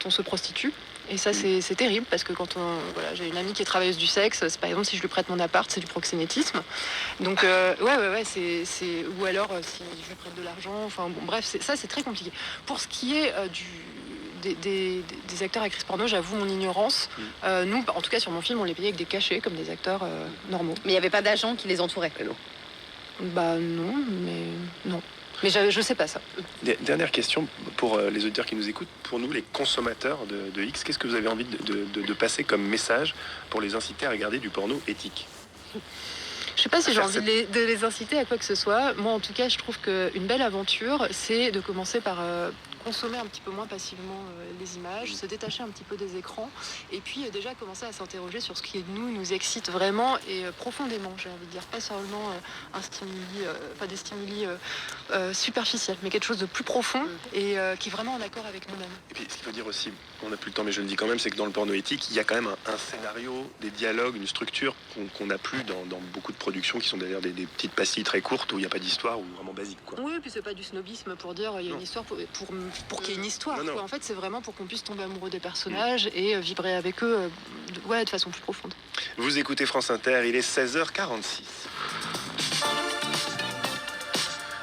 on se prostitue. Et ça, c'est terrible parce que voilà, j'ai une amie qui est travailleuse du sexe, c'est par exemple si je lui prête mon appart, c'est du proxénétisme. Donc, ouais, ou alors si je lui prête de l'argent, enfin bon, bref, c'est très compliqué. Pour ce qui est des acteurs actrices porno, j'avoue mon ignorance. Nous, en tout cas sur mon film, on les payait avec des cachets comme des acteurs normaux. Mais il n'y avait pas d'agents qui les entouraient? Non. Bah non, mais non. Mais je sais pas ça. Dernière question pour les auditeurs qui nous écoutent. Pour nous, les consommateurs de X, qu'est-ce que vous avez envie de passer comme message pour les inciter à regarder du porno éthique? Je sais pas si j'ai envie de les inciter à quoi que ce soit. Moi, en tout cas, je trouve qu'une belle aventure, c'est de commencer par consommer un petit peu moins passivement les images, se détacher un petit peu des écrans, et puis déjà commencer à s'interroger sur ce qui nous excite vraiment et profondément, j'ai envie de dire, pas seulement des stimuli superficiels, mais quelque chose de plus profond et qui est vraiment en accord avec nous-mêmes. Et puis, ce qu'il faut dire aussi, on n'a plus le temps, mais je le dis quand même, c'est que dans le porno éthique, il y a quand même un scénario, des dialogues, une structure qu'on n'a plus dans beaucoup de productions qui sont d'ailleurs des petites pastilles très courtes où il n'y a pas d'histoire ou vraiment basique, quoi. Oui, puis c'est pas du snobisme pour dire il y a une histoire pour qu'il y ait une histoire. Non. Quoi. En fait, c'est vraiment pour qu'on puisse tomber amoureux des personnages et vibrer avec eux de façon plus profonde. Vous écoutez France Inter, il est 16h46.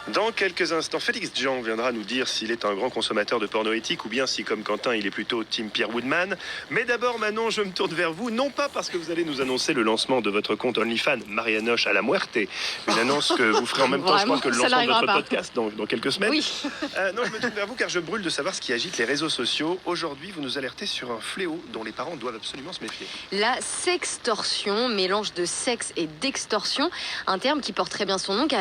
Dans quelques instants, Félix Jean viendra nous dire s'il est un grand consommateur de porno éthique ou bien si, comme Quentin, il est plutôt team Pierre Woodman. Mais d'abord, Manon, je me tourne vers vous, non pas parce que vous allez nous annoncer le lancement de votre compte OnlyFans Marianoche à la Muerte, une annonce que vous ferez en même temps, je crois, que le lancement de votre podcast dans quelques semaines. Oui. Non, je me tourne vers vous car je brûle de savoir ce qui agite les réseaux sociaux. Aujourd'hui, vous nous alertez sur un fléau dont les parents doivent absolument se méfier. La sextorsion, mélange de sexe et d'extorsion, un terme qui porte très bien son nom car